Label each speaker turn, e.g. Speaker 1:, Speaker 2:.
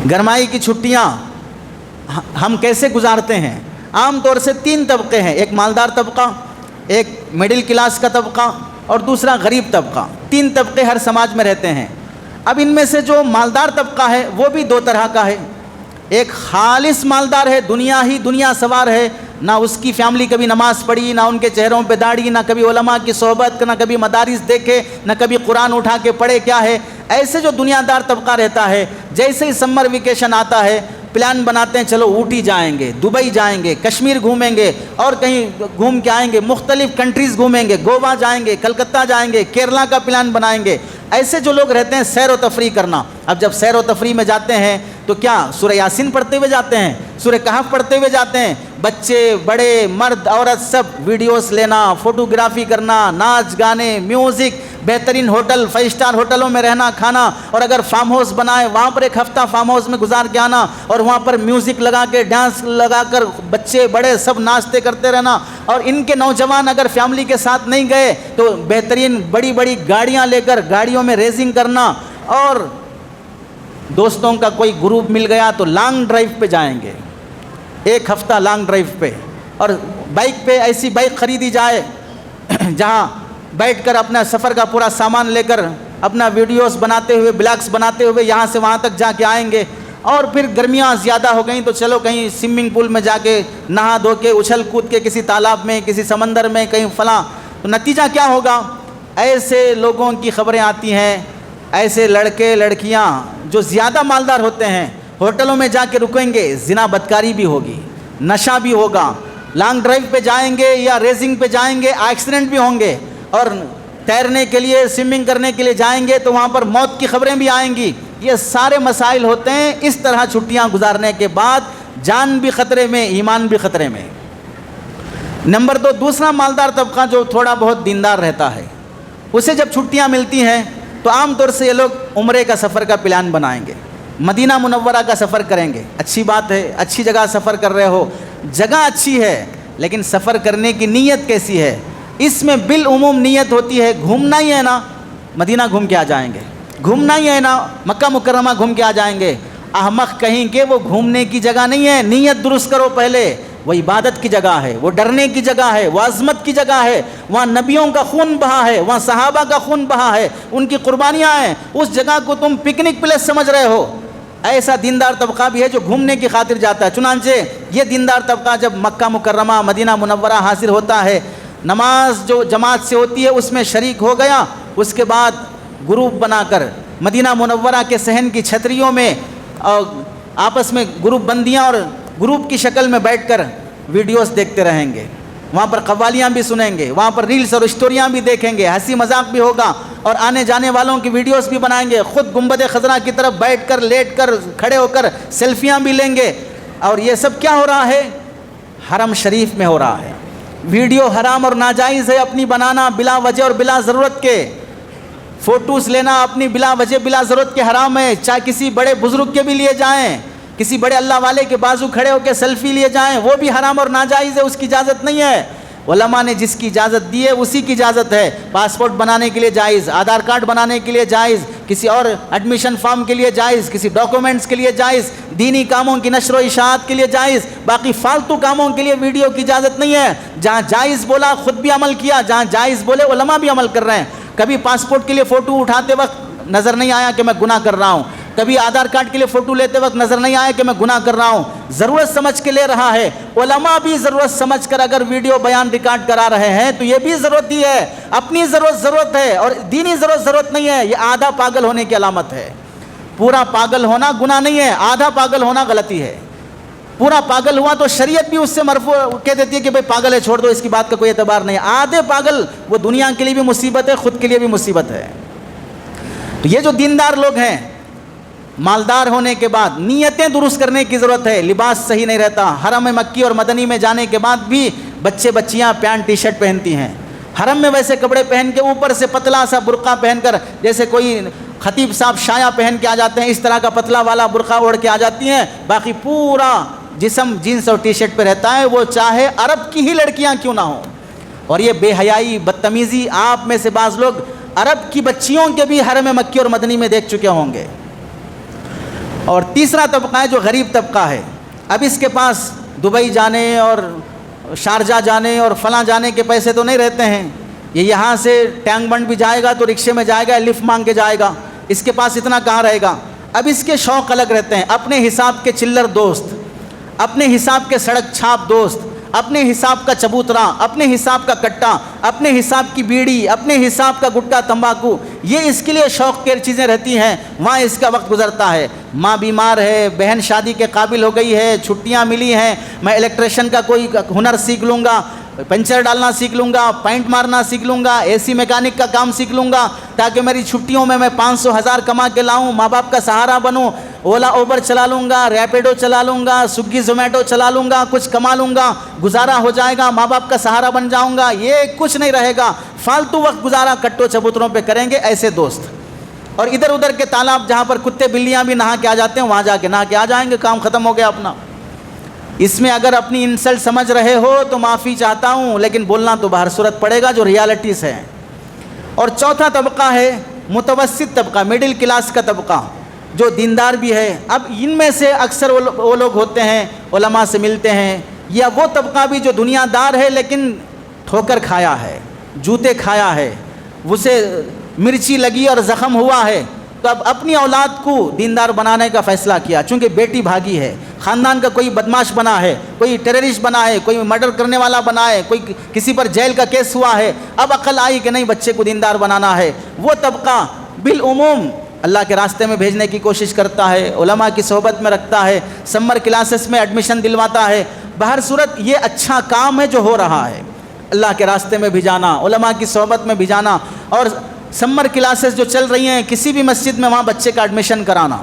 Speaker 1: گرمائی کی چھٹیاں ہم کیسے گزارتے ہیں؟ عام طور سے 3 طبقے ہیں، ایک مالدار طبقہ، ایک مڈل کلاس کا طبقہ اور دوسرا غریب طبقہ۔ 3 طبقے ہر سماج میں رہتے ہیں۔ اب ان میں سے جو مالدار طبقہ ہے وہ بھی 2 طرح کا ہے۔ ایک خالص مالدار ہے، دنیا ہی دنیا سوار ہے، نہ اس کی فیملی کبھی نماز پڑھی، نہ ان کے چہروں پہ داڑھی، نہ کبھی علماء کی صحبت، نہ کبھی مدارس دیکھے، نہ کبھی قرآن اٹھا کے پڑھے کیا ہے۔ ایسے جو دنیا دار طبقہ رہتا ہے، جیسے ہی سمر ویکیشن آتا ہے پلان بناتے ہیں، چلو اوٹی جائیں گے، دبئی جائیں گے، کشمیر گھومیں گے اور کہیں گھوم کے آئیں گے، مختلف کنٹریز گھومیں گے، گوا جائیں گے، کلکتہ جائیں گے، کیرلا کا پلان بنائیں گے۔ ایسے جو لوگ رہتے ہیں سیر و تفریح کرنا۔ اب جب سیر و تفریح میں جاتے ہیں تو کیا سورہ یاسین پڑھتے ہوئے جاتے ہیں، سورہ کہف پڑھتے ہوئے جاتے ہیں، بچے بڑے مرد عورت سب ویڈیوز لینا، فوٹوگرافی کرنا، ناچ گانے، میوزک، بہترین ہوٹل 5 اسٹار ہوٹلوں میں رہنا کھانا، اور اگر فارم ہاؤس بنائے وہاں پر 1 ہفتہ فارم ہاؤس میں گزار کے آنا، اور وہاں پر میوزک لگا کے ڈانس لگا کر بچے بڑے سب ناچتے کرتے رہنا۔ اور ان کے نوجوان اگر فیملی کے ساتھ نہیں گئے تو بہترین بڑی بڑی گاڑیاں لے کر گاڑیوں میں ریسنگ کرنا، اور دوستوں کا کوئی گروپ مل گیا تو لانگ ڈرائیو پہ جائیں گے، 1 ہفتہ لانگ ڈرائیو پہ، اور بائک پہ ایسی بائک خریدی جائے جہاں بیٹھ کر اپنا سفر کا پورا سامان لے کر اپنا ویڈیوز بناتے ہوئے بلاگس بناتے ہوئے یہاں سے وہاں تک جا کے آئیں گے۔ اور پھر گرمیاں زیادہ ہو گئیں تو چلو کہیں سوئمنگ پول میں جا کے نہا دھو کے اچھل کود کے کسی تالاب میں کسی سمندر میں کہیں فلاں۔ تو نتیجہ کیا ہوگا؟ ایسے لوگوں کی خبریں آتی ہیں، ایسے لڑکے لڑکیاں جو زیادہ مالدار ہوتے ہیں ہوٹلوں میں جا کے رکیں گے، زنا بدکاری بھی ہوگی، نشہ بھی ہوگا، لانگ ڈرائیو پہ جائیں گے یا ریسنگ پہ جائیں گے ایکسیڈنٹ بھی ہوں گے، اور تیرنے کے لیے سوئمنگ کرنے کے لیے جائیں گے تو وہاں پر موت کی خبریں بھی آئیں گی۔ یہ سارے مسائل ہوتے ہیں۔ اس طرح چھٹیاں گزارنے کے بعد جان بھی خطرے میں، ایمان بھی خطرے میں۔ نمبر 2، دوسرا مالدار طبقہ جو تھوڑا بہت دیندار رہتا ہے، اسے جب چھٹیاں ملتی ہیں تو عام طور سے یہ لوگ عمرے کا سفر کا پلان بنائیں گے، مدینہ منورہ کا سفر کریں گے۔ اچھی بات ہے، اچھی جگہ سفر کر رہے ہو، جگہ اچھی ہے، لیکن سفر کرنے کی نیت کیسی ہے؟ اس میں بالعموم نیت ہوتی ہے گھومنا ہی ہے نا، مدینہ گھوم کے آ جائیں گے، گھومنا ہی ہے نا، مکہ مکرمہ گھوم کے آ جائیں گے۔ احمق کہیں کہ وہ گھومنے کی جگہ نہیں ہے، نیت درست کرو پہلے۔ وہ عبادت کی جگہ ہے، وہ ڈرنے کی جگہ ہے، وہ عظمت کی جگہ ہے، وہاں نبیوں کا خون بہا ہے، وہاں صحابہ کا خون بہا ہے، ان کی قربانیاں ہیں۔ اس جگہ کو تم پکنک پلیس سمجھ رہے ہو۔ ایسا دیندار طبقہ بھی ہے جو گھومنے کی خاطر جاتا ہے۔ چنانچہ یہ دیندار طبقہ جب مکہ مکرمہ مدینہ منورہ حاضر ہوتا ہے، نماز جو جماعت سے ہوتی ہے اس میں شریک ہو گیا، اس کے بعد گروپ بنا کر مدینہ منورہ کے صحن کی چھتریوں میں آپس میں گروپ بندیاں اور گروپ کی شکل میں بیٹھ کر ویڈیوز دیکھتے رہیں گے، وہاں پر قوالیاں بھی سنیں گے، وہاں پر ریلز اور اسٹوریاں بھی دیکھیں گے، ہنسی مذاق بھی ہوگا، اور آنے جانے والوں کی ویڈیوز بھی بنائیں گے، خود گنبد خضرا کی طرف بیٹھ کر لیٹ کر کھڑے ہو کر سیلفیاں بھی لیں گے۔ اور یہ سب کیا ہو رہا ہے؟ حرم شریف میں ہو رہا ہے۔ ویڈیو حرام اور ناجائز ہے اپنی بنانا بلا وجہ اور بلا ضرورت کے، فوٹوز لینا اپنی بلا وجہ بلا ضرورت کے حرام ہے، چاہے کسی بڑے بزرگ کے بھی لیے جائیں، کسی بڑے اللہ والے کے بازو کھڑے ہو کے سیلفی لیے جائیں، وہ بھی حرام اور ناجائز ہے، اس کی اجازت نہیں ہے۔ علماء نے جس کی اجازت دی ہے اسی کی اجازت ہے۔ پاسپورٹ بنانے کے لیے جائز، آدھار کارڈ بنانے کے لیے جائز، کسی اور ایڈمیشن فارم کے لیے جائز، کسی ڈاکومنٹس کے لیے جائز، دینی کاموں کی نشر و اشاعت کے لیے جائز، باقی فالتو کاموں کے لیے ویڈیو کی اجازت نہیں ہے۔ جہاں جائز بولا خود بھی عمل کیا، جہاں جائز بولے علماء بھی عمل کر رہے ہیں۔ کبھی پاسپورٹ کے لیے فوٹو اٹھاتے وقت نظر نہیں آیا کہ میں گناہ کر رہا ہوں، کبھی آدھار کارڈ کے لیے فوٹو لیتے وقت نظر نہیں آیا کہ میں گناہ کر رہا ہوں، ضرورت سمجھ کے لے رہا ہے۔ علماء بھی ضرورت سمجھ کر اگر ویڈیو بیان ریکارڈ کرا رہے ہیں تو یہ بھی ضرورت ہی ہے، اپنی ضرورت ہے، اور دینی ضرورت نہیں ہے۔ یہ آدھا پاگل ہونے کی علامت ہے۔ پورا پاگل ہونا گناہ نہیں ہے، آدھا پاگل ہونا غلطی ہے۔ پورا پاگل ہوا تو شریعت بھی اس سے مرفوع کہہ دیتی ہے کہ بھئی پاگل ہے، چھوڑ دو، اس کی بات کا کوئی اعتبار نہیں ہے۔ آدھے پاگل وہ دنیا کے لیے بھی مصیبت ہے، خود کے لیے بھی مصیبت ہے۔ تو یہ جو دیندار لوگ ہیں، مالدار ہونے کے بعد نیتیں درست کرنے کی ضرورت ہے۔ لباس صحیح نہیں رہتا، حرم مکی اور مدنی میں جانے کے بعد بھی بچے بچیاں پینٹ ٹی شرٹ پہنتی ہیں، حرم میں ویسے کپڑے پہن کے اوپر سے پتلا سا برقع پہن کر، جیسے کوئی خطیب صاحب شایا پہن کے آ جاتے ہیں، اس طرح کا پتلا والا برقع اوڑھ کے آ جاتی ہیں، باقی پورا جسم جینس اور ٹی شرٹ پہ رہتا ہے، وہ چاہے عرب کی ہی لڑکیاں کیوں نہ ہوں۔ اور یہ بے حیائی بدتمیزی آپ میں سے بعض لوگ عرب کی بچیوں کے بھی حرم مکی اور مدنی میں دیکھ چکے ہوں گے۔ اور تیسرا طبقہ ہے جو غریب طبقہ ہے. اب اس کے پاس دبئی جانے اور شارجہ جانے اور فلاں جانے کے پیسے تو نہیں رہتے ہیں. یہ یہاں سے ٹینک بنڈ بھی جائے گا تو رکشے میں جائے گا, لفٹ مانگ کے جائے گا, اس کے پاس اتنا کہاں رہے گا. اب اس کے شوق الگ رہتے ہیں, اپنے حساب کے چلر دوست, اپنے حساب کے سڑک چھاپ دوست, اپنے حساب کا چبوترا, اپنے حساب کا کٹا, اپنے حساب کی بیڑی, اپنے حساب کا گٹکا تمباکو, یہ اس کے لیے شوق کی چیزیں رہتی ہیں. وہاں اس کا وقت گزرتا ہے. ماں بیمار ہے, بہن شادی کے قابل ہو گئی ہے, چھٹیاں ملی ہیں, میں الیکٹریشین کا کوئی ہنر سیکھ لوں گا, پنچر ڈالنا سیکھ لوں گا, پینٹ مارنا سیکھ لوں گا, اے سی میکینک کا کام سیکھ لوں گا, تاکہ میری چھٹیوں میں 500,000 کما کے لاؤں, ماں باپ کا سہارا بنوں. اولا اوبر چلا لوں گا, ریپیڈو چلا لوں گا, سویگی زومیٹو چلا لوں گا, کچھ کما لوں گا, گزارا ہو جائے گا, ماں باپ کا سہارا بن جاؤں گا. یہ کچھ نہیں رہے گا, فالتو وقت گزارا کٹو چبوتروں پہ کریں گے ایسے دوست. اور ادھر ادھر کے تالاب جہاں پر کتے بلیاں بھی نہا کے آ جاتے ہیں, وہاں جا کے نہا کے آ جائیں گے, کام ختم ہو گیا اپنا. اس میں اگر اپنی انسلٹ سمجھ رہے ہو تو معافی چاہتا ہوں, لیکن بولنا تو بہر صورت پڑے گا جو ریالٹیز ہے. اور چوتھا طبقہ ہے متوسط طبقہ, مڈل کلاس کا طبقہ, جو دیندار بھی ہے. اب ان میں سے اکثر وہ لوگ ہوتے ہیں علماء سے ملتے ہیں, یا وہ طبقہ بھی جو دنیا دار ہے لیکن ٹھوکر کھایا ہے, جوتے کھایا ہے, اسے مرچی لگی اور زخم ہوا ہے, تو اب اپنی اولاد کو دیندار بنانے کا فیصلہ کیا. چونکہ بیٹی بھاگی ہے, خاندان کا کوئی بدماش بنا ہے, کوئی ٹیررسٹ بنا ہے, کوئی مرڈر کرنے والا بنا ہے, کوئی کسی پر جیل کا کیس ہوا ہے, اب عقل آئی کہ نہیں بچے کو دیندار بنانا ہے. وہ طبقہ بالعموم اللہ کے راستے میں بھیجنے کی کوشش کرتا ہے, علماء کی صحبت میں رکھتا ہے, سمر کلاسز میں ایڈمیشن دلواتا ہے. بہر صورت یہ اچھا کام ہے جو ہو رہا ہے, اللہ کے راستے میں بھیجانا, علماء کی صحبت میں بھیجانا, اور سمر کلاسز جو چل رہی ہیں کسی بھی مسجد میں وہاں بچے کا ایڈمیشن کرانا.